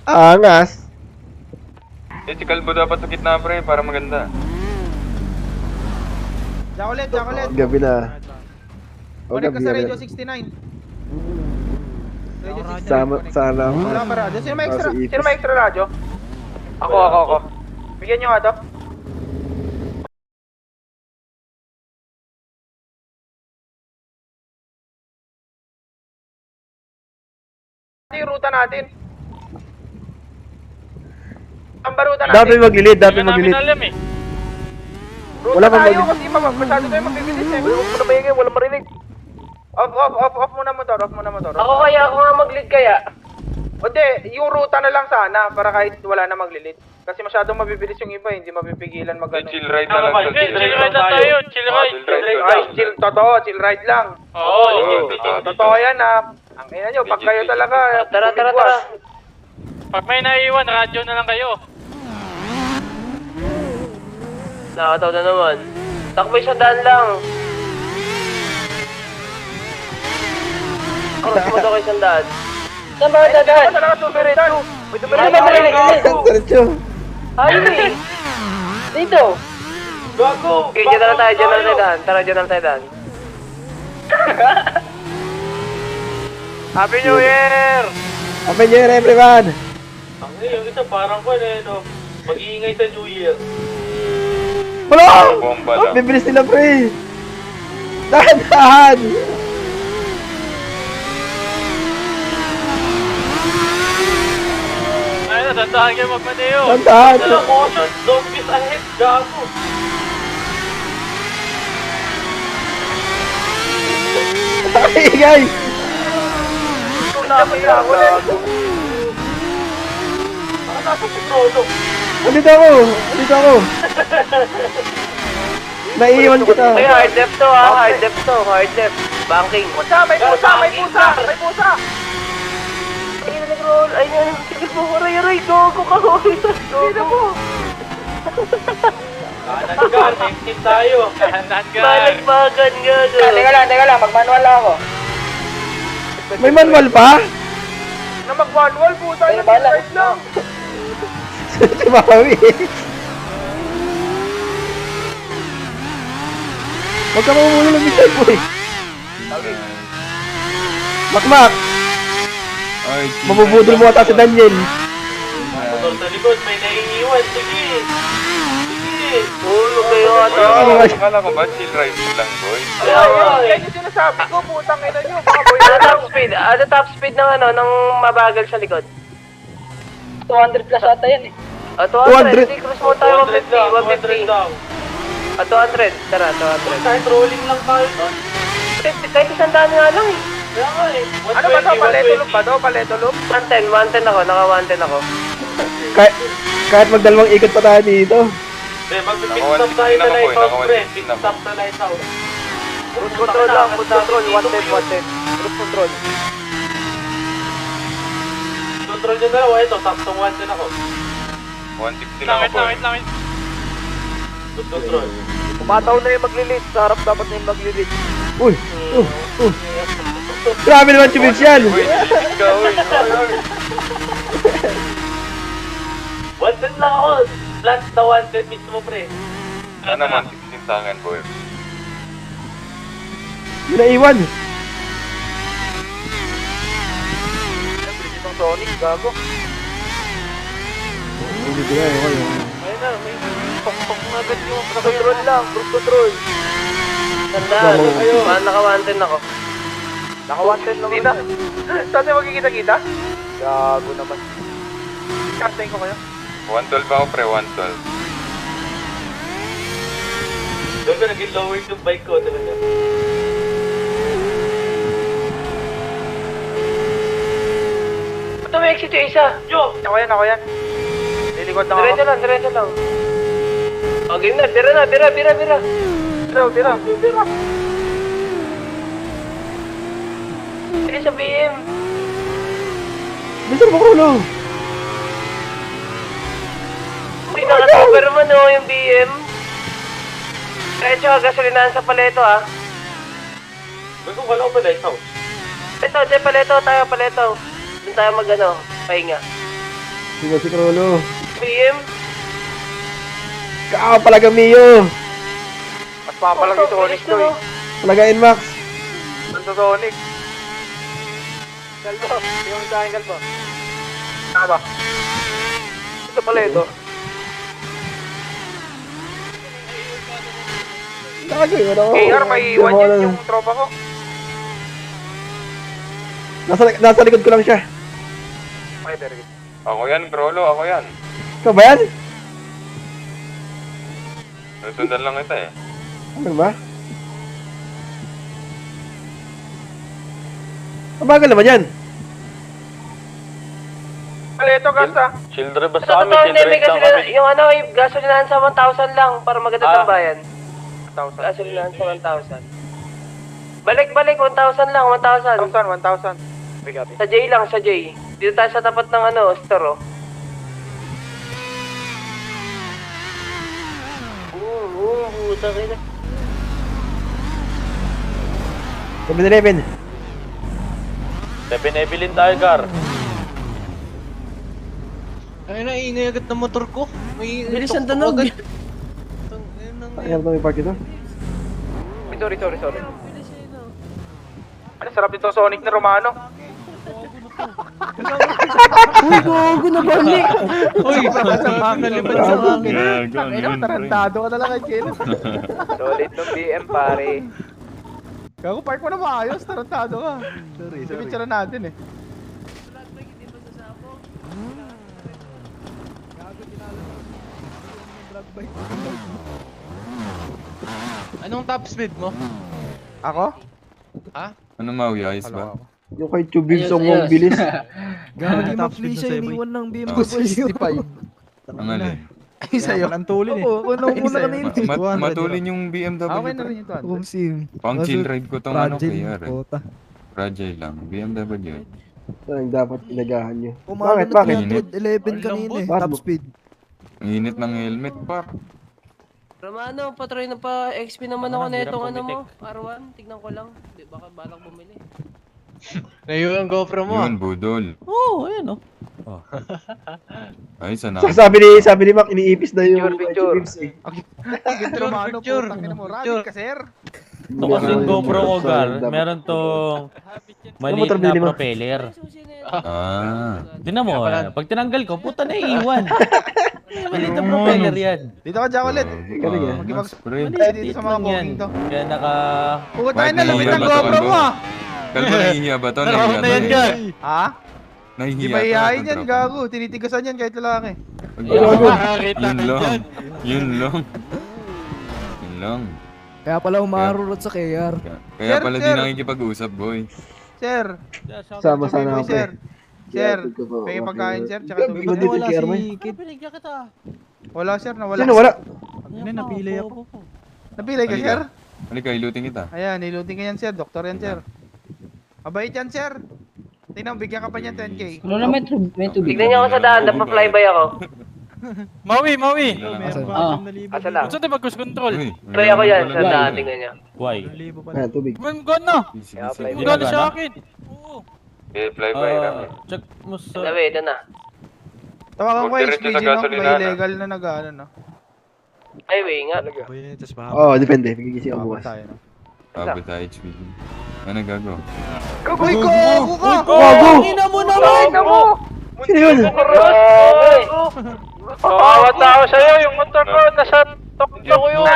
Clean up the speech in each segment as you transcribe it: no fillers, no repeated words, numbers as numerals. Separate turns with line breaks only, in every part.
Angas.
Si Kalbo dapat sa gitna pre, para maganda.
Diyan ulit, diyan ulit.
Gabi na. O
Connect ka
gabi
sa
na.
Radio 69. Radio 69.
Sama,
connect.
sana ako.
Wala pa radyo. Sino may extra?
Sa ipis.
Sino may extra radyo? Ako. Bigyan nyo nga to. Ito yung ruta natin. Ang baruta natin.
Dapat maglilid, dapat
Hindi namin
maglilid.
alam eh.
Ruta
Wala pang
tayo
mag-
kasi masyado tayo magbibilis eh. Huwag mo na maingay, walang marinig. Off muna motor.
Ako nga mag-lead kaya.
Hindi, yung ruta na lang sana para kahit wala na maglilid. Kasi masyadong mabibilis yung iba, hindi mapipigilan mag ano.
Chill ride na lang.
Chill ride na tayo, chill ride.
Ay, chill ride lang.
Oo.
Totoo yan ang ina nyo, pag kayo talaga,
Tara.
bumigwas.
Pag may naiiwan, radyo na lang kayo.
Nakataw na naman. Takbo 100 lang. Cross mo daw kay 100. Saan ba dadaan?
Talaga tumiretso. May
Ano ba marinig?
Diretso.
Highway! Dito! Gago! Okay, dyan na lang tayo daan. Tara, dyan na lang tayo daan.
Happy New Year!
Happy New Year, everyone!
Yung isa parang ko no? Mag-iingay sa New Year.
Wala!
Bomba lang.
Bibilis nila, pre! Dahan!
Ay, nasandahan kayo magmaneo.
Dahan!
Ano, caution, zombies ahead, gago.
Ingay!
Nasa si Prolo.
Andito ako! Naiiwan kita.
Ay, hard def to hard def. Banking.
May pusa!
Ay, nag-roll. Ay, yan. Sige po, aray, gogo ka, hoy. Gogo mo.
Kanan exit tayo.
Kanan ka.
Balagbagan, gago.
Teka lang, mag-manual lang ako.
May manual pa?
Na mag-manual, pusa yun, right lang.
Si Maui. Huwag ka mamumuli ng bisay, boy. Makmak!
Ay,
Mabubudol mo ata si Daniel.
Motor sa likod, may naiiwan. Sige.
Tulog kayo, ato.
Akala ko ba chill ride lang boy?
Yan yung sinasabi ko, putang ina nyo, mga boy.
Ano top speed ng ng mabagal sa likod? 200 plus ata yan eh. 200.
200.
Hindi, cross mo tayo
200 lang, 200
150.
lang.
200. Tara, 200.
Kahit rolling lang tayo doon.
Kahit 100 nga lang eh.
Kaya nga eh.
Ano ba to, paletulog ba to, paletulog?
110 ako, naka 110 ako.
Kahit magdalawang ikot pa tayo dito.
Mag-pit stop tayo sa lighthouse, pre. Pit stop sa lighthouse.
Cruise control lang, cruise control, 110. Cruise control.
Control nyo na lang, ito, saktong 110 ako.
160 lang ako boy.
Langit.
Good control.
Umataw na yung maglilit, sa harap dapat na yung maglilit.
Uy! Grabe naman chubis yan!
Uy, ilit ka uy.
110 lang ako. Flat na 110 mismo, pre.
Sana 116 sa akin boy.
Hindi naiwan!
Itong Sonic, gago.
Hindi ko na,
Ayun na, may pong agad yung cruise control lang, cruise control.
Tandaan, naka 110 ako.
Naka 110 lang. Dita, saan tayo magkikita-kita? Gago naman. Kastayin ko kayo.
112 ako pre, 112.
Doon ko naging lower yung bike ko talaga.
Ba't may exit yung isa?
Yo!
Ako yan. Lilikod lang ako.
Diretso lang. O, game na. Bira.
Tira.
Sige sa BM.
Mr. Makulo!
Uy, naka-super man yung BM. Diretso ka, gasolinahan sa paleto
Doon ko wala ko pa lighthouse.
Paleto. Doon tayo pahinga.
Sino si Krolo?
BM?
Palaga Mio!
Mas papalag yung Sonic to eh.
Palaga Max!
Ano sa Sonic?
Kalbo, yung sa akin kalbo.
Tama. Ito pala ito.
Gago yun ako.
KR, may iwan yan yung tropa ko.
Nasa likod ko lang siya.
Okay, very good.
Ako yan, Prolo, ako yan.
Ikaw ba yan?
Nasundan lang kita eh.
Ano ba? Ang bagal naman yan.
Pala ito, Gasta.
Children ba
Sa
sa amin?
totoo hindi, may
Children lang kami.
yung ano, yung gasolinahan sa 1,000 lang para maganda ng bayan.
1,000.
Gasolinahan sa 1,000. Balik, 1,000 lang, 1,000.
1,000. Bigabi.
Sa J lang, sa J. Dito tayo sa tapat ng ano, store, oh. Puta kayo.
7-Eleven.
7-Evelyn tayo, Gar.
Ay na, ingay agad ng motor ko. May
Bilis ang tunog.
Ayan na may park ito.
Sorry. Ano, sarap dito Sonic na Romano.
Uy, gago na balik!
Uy, nalipad sa akin.
Tarantado ka na lang kay Ken.
Solid ng BM, pare.
Gago, park mo na maayos. Tarantado ka. Sorry. Picture natin eh.
Anong top speed mo?
Ako?
Ano Maui, ayos ba?
Yung kay Chubib Song ang bilis.
Gagi ma-please siya, iniwan ng BMW.
65.
Ang alin?
Ay, sa'yo. Ang tulin eh. Oo, muna kanina.
Matulin yung BMW.
Okay na rin ito.
Home sim.
Pang chill ride ko tong ano kaya rin.
Kota.
Fragile lang. BMW.
Ito ang dapat inagahan nyo.
Umaga
Bakit?
na 311 kanina eh.
Bakit?
Top speed.
Ang init ng helmet pa.
Romano, patry na pa XP naman ako na itong ano mo, R1. Tignan ko lang. Di, baka balak bumili.
Ngayon ang GoPro mo.
Yun, budol.
Oo, ayan o.
Ay, sana.
Sabi ni Mac, iniipis na yung
Picture.
Chubibs eh.
Picture.
Ito kasi yung GoPro ko, Gar. Meron tong maliit
motor
na
binili mo?
propeller.
Ah.
Tinan mo, pag tinanggal ko, puta na iiwan. Maliit na propeller yan.
Dito ka, Jack, ulit.
Galing yan. Spray.
Maliit lang yan. Kaya naka...
Puta
Bakit nahihiya ba to, Kalbo? Kalbo, nahihiya ba to? Nahihiya
na yan, Gar.
Ha?
Nahihiya
Di
to.
ba iyayin
itong
yan,
tropa.
gago? Tinitigasan yan kahit lalaki.
Yun lang. Yun lang.
Kaya pala umarurot sa KR.
Kaya
Sir,
pala di
sir.
nakikipag-usap, boy.
Sir. Sama sana ako.
sir.
Sir, may pagkain, sir. Tsaka tubig.
Ba't wala si Kid?
Wala, sir. Nawala.
Sino wala? Napili ako.
Napilay ka,
Halika.
sir?
Halika, ilutin kita.
Ayan, niluting ka yan, sir. Doktor yan, sir. Mabait yan, sir. Tingnan, bigyan ka pa niyan 10k.
Ano na may tubig? Tignan niyo ako sa daan, napa-flyby ako.
Maui!
Asa lang?
Saan tayo mag-cruise control?
Try ako yan sa daan, tignan niyo.
Why?
Ayan, tubig.
Gano'n na! Gano'n sa akin! Oo!
Okay, fly by kami.
Check mo sa...
Sabi, ito na.
Tawagan ko yung
Diretso
SPG,
sa
no?
gasolina,
May
no?
illegal na nag-ano, no?
Highway nga.
Oo, depende. Gigising ako bukas.
Abot tayo, HPG. Ano gago?
Uy, gago ka!
Gago! Ina mo naman!
Sino yun?
Kawawa tao sa'yo, yung motor ko, nasa tokyo ko yun!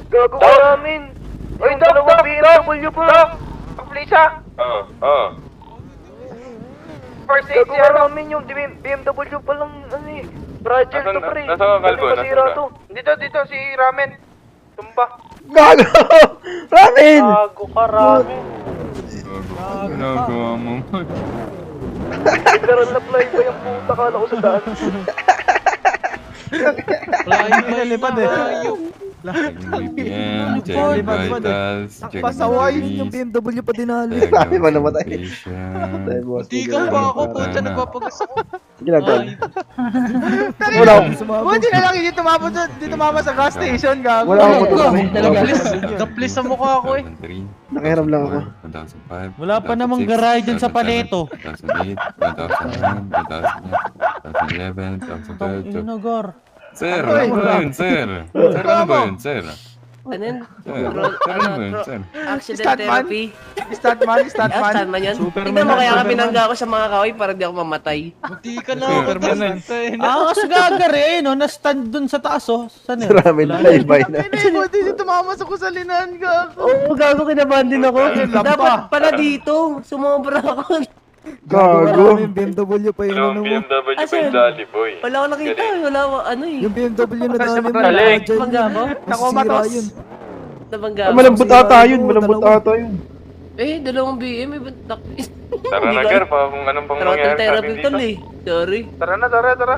Gago ka namin. Uy, dalawang BMW po.
Please ha!
Oo.
First
Gago ka namin yung BMW pa lang, ano eh. Fragile to, pre.
Nasa ka, Kalbo?
Bali masira
Nasa ka?
to.
Dito, si Ramen. Tumba.
Gago! Ramen!
Gago ka, Ramen.
Gago. Ginagawa mo.
Literal na fly ba yung puta ka na ko sa daan?
Nalipad eh.
BPM, check vitals, check
Pasaway yung
batteries,
BMW pa dinali.
Sabi mo namatay.
patient.
Hindi ka pa ako, puta nagpapagas ako.
Sige lang, Tol.
Wala.
Buti na lang hindi tumama sa gas station, gago.
Wala akong
motor.
Gaplis sa mukha ako eh.
2003,
Nakihiram lang ako.
2005,
Wala pa namang garage dyan sa Paleto.
2008, 2009, 2010, 11, 12.
Inogor.
Sir, ano ba yun, sir? Sir, ano ba yun, sir?
Ano yun?
Sir, ano ba yun, sir?
Accident
Statman?
therapy.
Statman,
Ah,
statman.
saan man yan?
Superman
Tignan mo,
yan,
kaya ka
Superman.
binangga ako sa mga kahoy para di ako mamatay.
Buti ka na ako
Superman
dyan.
Kasi gagar eh, no? Na-stand dun sa taas, oh. Saan yun?
Ramen fly-by na.
Ay, buti si tumama sa kusalinan ka.
Oo, gago, kinabahan din ako.
Lampa.
Dapat pala dito, sumobra ako.
Gago. Yung BMW pa yun, ano mo.
BMW
pa yung
Jolly Boy.
Wala ako nakita, wala ako, ano eh.
Yung BMW na dali mo.
Galing.
Bangga mo?
Nakomatos.
yun.
Nabangga
Ah,
ako.
malambot ata yun, malambot ata yun.
Eh, dalawang BM, may bantak.
Tara na, Gar, pa kung anong pang
Throttle
mangyari sa
therapy
akin
tol
dito.
eh. Sorry.
Tara na, tara.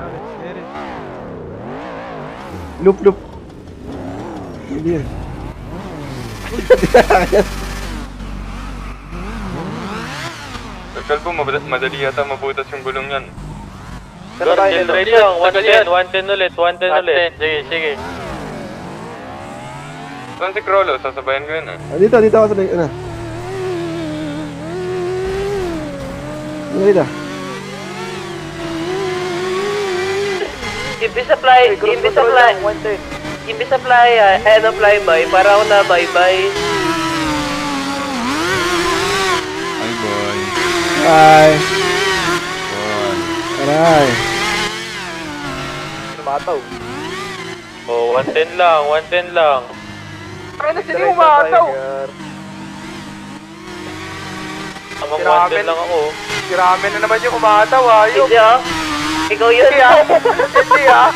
Loop. Hindi yan.
Kalbo, madali yata mabutas yung gulong yan.
Gar, chill ride lang. 110 ulit, 110 ulit. Sige.
Saan si Crollo? Sasabayan ko yun ah.
Dito ako sa ano. Dito.
Imbis apply, ano flyby, para ako na bye-bye.
Ay, boy.
Bye.
Boy.
Aray.
Lumataw.
Oh, 110 lang.
Ay, na sila umataw.
Amang
Ramen.
110 lang ako.
Si Ramen na naman yung umataw, ayok.
Hindi ah. Ikaw yun.
Hindi ah.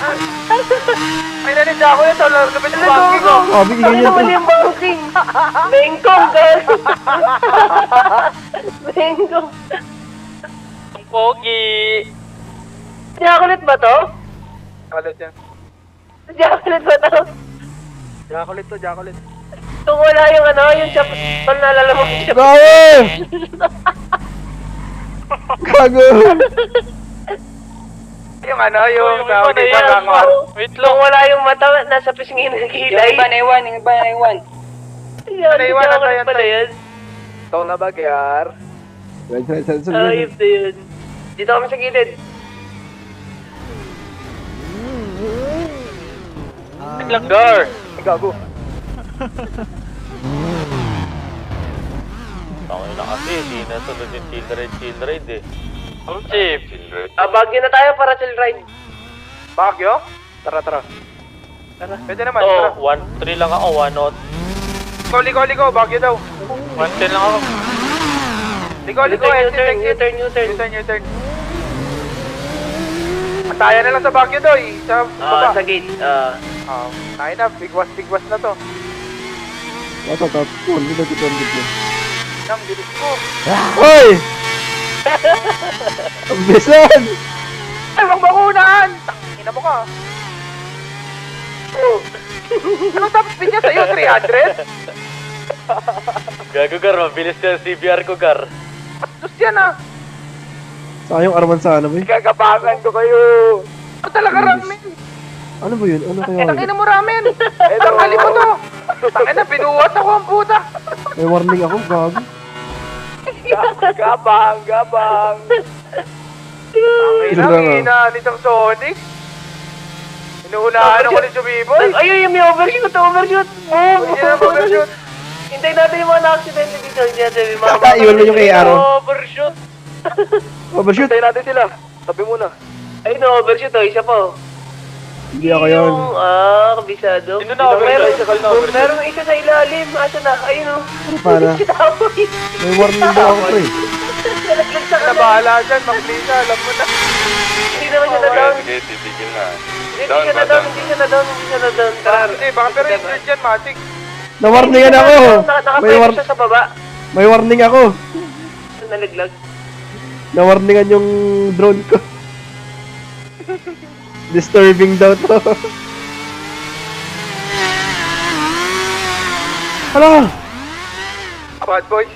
Ay, nanidya ako yun. Lapit yung bangking ko.
Oh, bigyan niya to.
yung bangking? Bengkong, girl. Bengkong.
Ang pogi.
Chocolate ba to?
Chocolate yan.
Chocolate ba to?
Chocolate.
Kung wala yung ano, yung chapatol na naalala mo yung
Gago!
Yung ano, yung
iba na yan.
kakangwar.
Wait
Kung
lang.
wala yung mata, nasa pisngin ng kilay. Yung iba na iwan. Yan,
Naiwan,
chocolate
antay.
pala yan.
Ito na ba, Gyar?
Ayop na yun. Dito kami sa gilid.
Wait lang, Gar.
Gago.
Tangin na kasi, di na sunod yung chill ride eh. Ang cheap.
Bagyo na tayo para chill ride.
Baguio? Tara. Pwede naman, tara.
Oh, 1-3 lang ako, 1-0.
Ligo, Baguio daw.
110 lang ako.
Ligo,
U-turn.
Mataya na lang sa Baguio daw, eh. Sa baba.
Sa gate.
Tayo na, bigwas na to.
Ito, hindi na dito ang video.
Nang bilis ko.
Hoy! Ang bisan!
Ay, wag makunahan! Tangina mo ka. Anong top speed niya sa'yo? 300?
Gago, Gar. Mabilis yung CBR ko, Gar.
Bastos yan ah.
Saka yung arman sana ba?
Gagabangan ko kayo. Ano talaga ramen?
Ano ba yun? Ano kaya?
Tangina mo ramen. Tanggalin mo to. Tangina, binuwas ako ang puta.
May warning ako, gago.
Gabang. Ang ina nitong Sonic. Inuunahan ako ni Sumiboy.
Ayun, yung may overshoot.
Hindi na overshoot.
Hintayin natin yung mga na-accident dito. Hindi natin yung mga...
Iwan mo yung kay Aaron.
Overshoot.
Overshoot!
Hintayin natin sila. Sabi muna.
Ayun, overshoot. Isa po.
Hindi ako yun.
Kabisado.
Sino na overshoot?
Meron isa sa ilalim. Asa na? Ayun o.
Para. May warning daw ako, pre.
Nalaglag sa
Na bahala dyan, Maklisa. Alam mo na.
Hindi naman siya na-down.
Sige, titigil na.
Hindi siya na-down. Tara.
Hindi, baka pero injured yan, Matik.
Na-warningan ako!
Nakapayo siya sa baba.
May warning ako!
Nalaglag.
Na-warningan yung drone ko. Disturbing daw to. Hala!
Bad boys.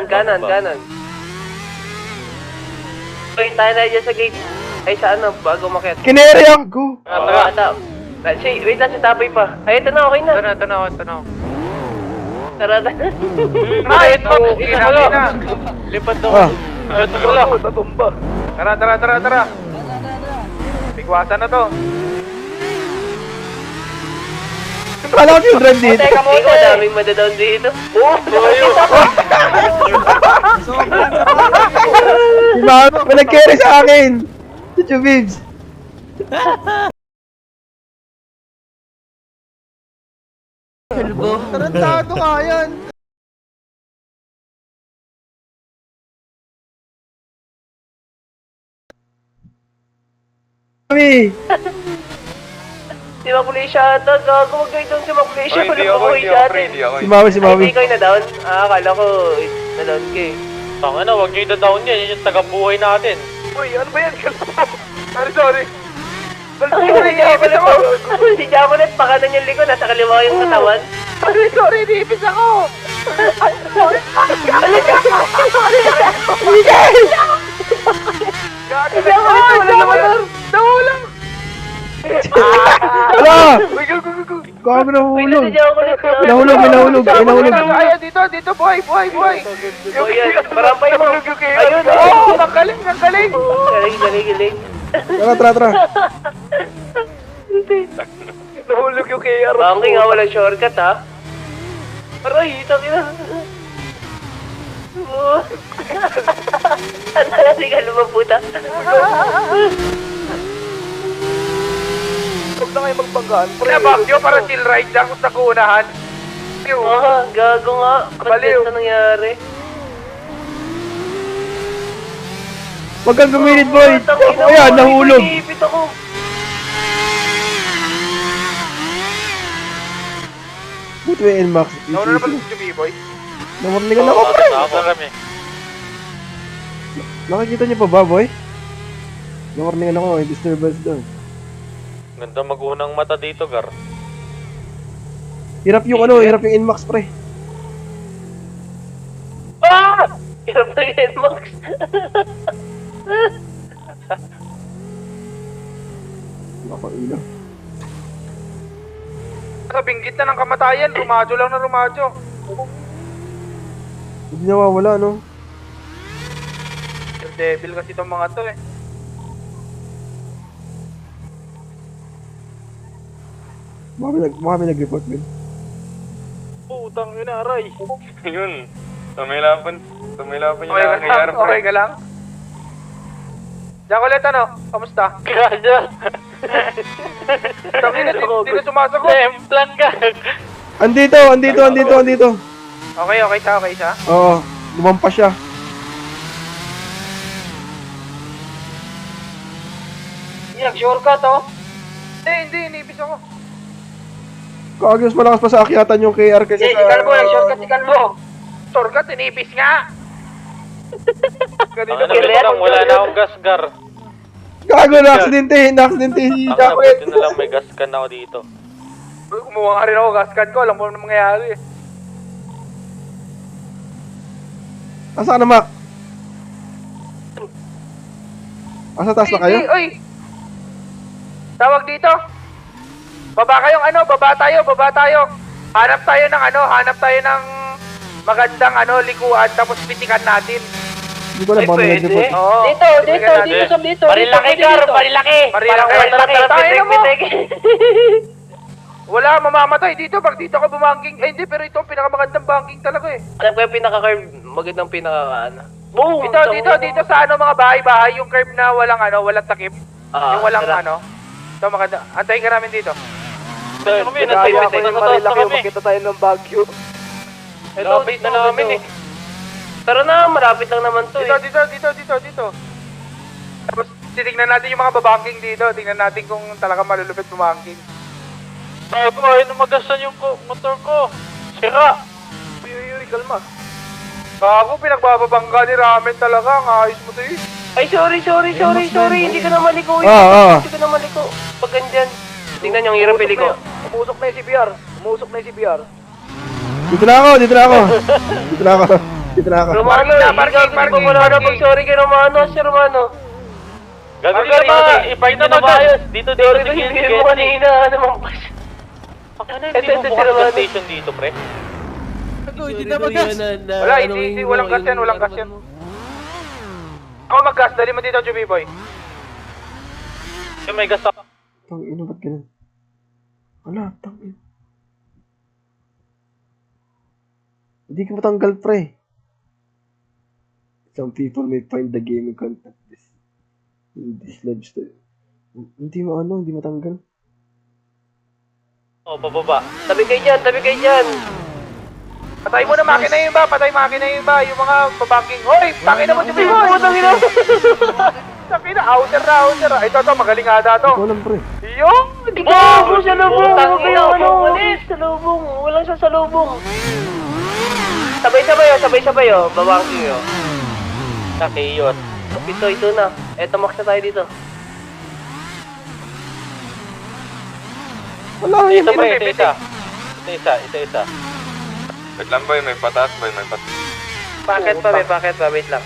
Kanan. Wait, tayo na dyan sa gate. Ay, sa ano, bago makit.
Kinere ako!
Wait lang, si Tapoy pa. Ay, ito na, okay na.
Ito na ako.
Tara.
Ay, ito.
Lipat daw.
Ah,
Ito ko lang.
Tatumba. Tara. Bigwasan na to.
Kala ko yung drive dito.
Teka muna, daming madadown dito.
Si Mami, may nag-carry sa akin. Si Chubibs.
Tarantado nga yan.
Mami.
Si Makulay siya ata, gago, huwag kayo doon si Makulay siya.
Hindi
Walang
ako,
Makulay
hindi
siya
ako,
ata.
pre, hindi ako.
Si Mami, si
Ay,
Mami.
hindi kayo na-down? Akala ko, na-down ka eh.
Tanga na, huwag nyo i-down yan. Yan yung taga-buhay natin.
Uy, ano ba yan? Sorry.
Si Jaconet, pakanan yung likod, nasa kaliwa yung katawan.
Sorry, niipis ako. Nahulang.
Ala!
Uy, go.
Gago na
Uy,
hulog.
si Jaconet.
Nahulog, may nahulog.
Ayan, dito, boy.
Oh, yan, parampay mo. Ayun,
Oh, ang galing.
Galing.
Tara.
Nahulog yung KR.
Bangking nga, walang shortcut ha. Aray, tangina. Ang talagang ka lumaputa.
Huwag na kayo magbanggaan. Pinabakyo para chill ride lang sa kuunahan.
Gago nga.
Baliw.
Ba't na nangyari?
Huwag kang guminit, boy. Ayan, nahulog.
Ipit ako.
Buti may NMAX.
Nauna na pala si Chubiboy.
Namarlingan ako.
Ako kami.
Nakikita niyo pa ba, boy? Namarlingan ako. May disturbance doon.
Ganda mag-unang mata dito, Gar.
Hirap yung NMAX, pre.
Ah! Hirap na yan, Max.
Nakailang.
Sa binggit na ng kamatayan, rumadyo lang na rumadyo.
Hindi nawawala, no?
Yung devil kasi itong mga to eh.
Baka may nag-report, man.
Putang yun na, aray.
Yun. Tumilapan yung
Okay
nangyayari, pre.
ka lang. Jacolet, ano? Kamusta?
Kaya.
Tangina, di na sumasagot.
Plan ka.
Andito.
Okay siya.
Oo, lumampas siya.
Hindi, nag-shortcut oh.
Hindi, inibis ako.
Kagos malakas pa sa akyatan yung KR kasi
Si Calvo, nag-shortcut si Calvo.
Shortcut, inibis nga! Ganito
Ano na lang, wala na akong gas, Gar.
Gago, na-aksidente si
Ang
Jacquet.
nabuti na lang may gas can ako dito.
Kumuha nga rin ako, gaskan ko, alam mo ano mangyayari eh.
Asa ka na, Mac? Asa taas na kayo?
Uy! Tawag dito! Baba tayo! Hanap tayo ng magandang likuan, tapos pitikan natin.
Hindi ko alam, baka may nag-report.
Oo.
Dito.
Marilaki, Gar, marilaki.
Tayo mo! Wala, mamamatay dito. Pag dito ka bumangking. Eh, hindi, pero ito ang pinakamagandang banking talaga eh.
Alam ko yung pinaka-curve, magandang pinaka-ano. Boom!
Dito sa mga bahay-bahay, yung curve na walang takip. Yung walang Ito maganda. Antayin ka namin dito.
Kami, nasa taas kami.
Makita tayo ng Baguio.
Lapit na namin eh.
Pero na, malapit lang naman to
Dito. Tapos titignan natin yung mga babanking dito. Tingnan natin kung talaga malulupit bumangking.
Bago, ayun umagasan yung motor ko. Sira.
Uy, kalma. Kako, pinagbababangga ni Ramen talaga. Ang ayos mo to eh.
Ay, sorry. Hindi ka na maliko. Hindi ka na maliko. Pag ganyan. Tingnan yung hirap pili ko.
Umusok na yung CBR.
Dito na ako.
Romano, parking. Wala na pag sorry kay Romano. Si Romano.
Gago ka ba? Ipakita mo gas. Dito sa
Hindi mo kanina. Ano mong pas?
Hindi mo bukas gas station dito, pre.
Hindi na magas.
Wala, hindi. Walang gas yan. Ako mag-gas, dali mo dito, Juby Boy.
Yung may gas ako.
Tang ina, ba't ganun? Wala, tang ina. Hindi ka matanggal, pre. Some people may find the gaming content this ledge to... Hindi matanggal.
Oh, pababa.
Tabi kayo dyan.
Patay mo na makina yung iba, yung mga babanking. Hoy, tangin na mo, Juby Boy! Tangin na! Tangin na, outer na. Ito, magaling ata to.
Walang, pre.
Yung!
Gago sa lubong! Salubong! Walang sa salubong! Sabay-sabay oh. Babangking oh.
Nakiyot.
Ito na. Eto, max na tayo dito.
Wala,
Ito pre, isa.
Wait lang boy, may patas boy, may patas.
Packet pa, wait lang.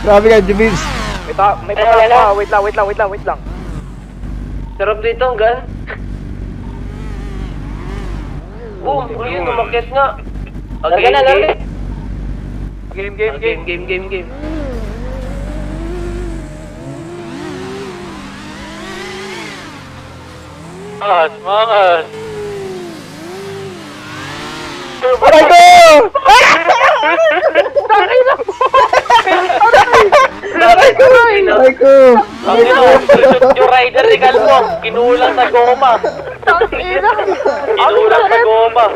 Grabe ka, Jubins.
May patalas pa, wait lang.
Sarap dito, hanggang. Boom! Ayun, umakyat nga. Game.
Mangas.
Aray ko! Aray ko!
Ang ino, yung rider ni Calmo. Kinulang sa goma. Kinulang sa goma.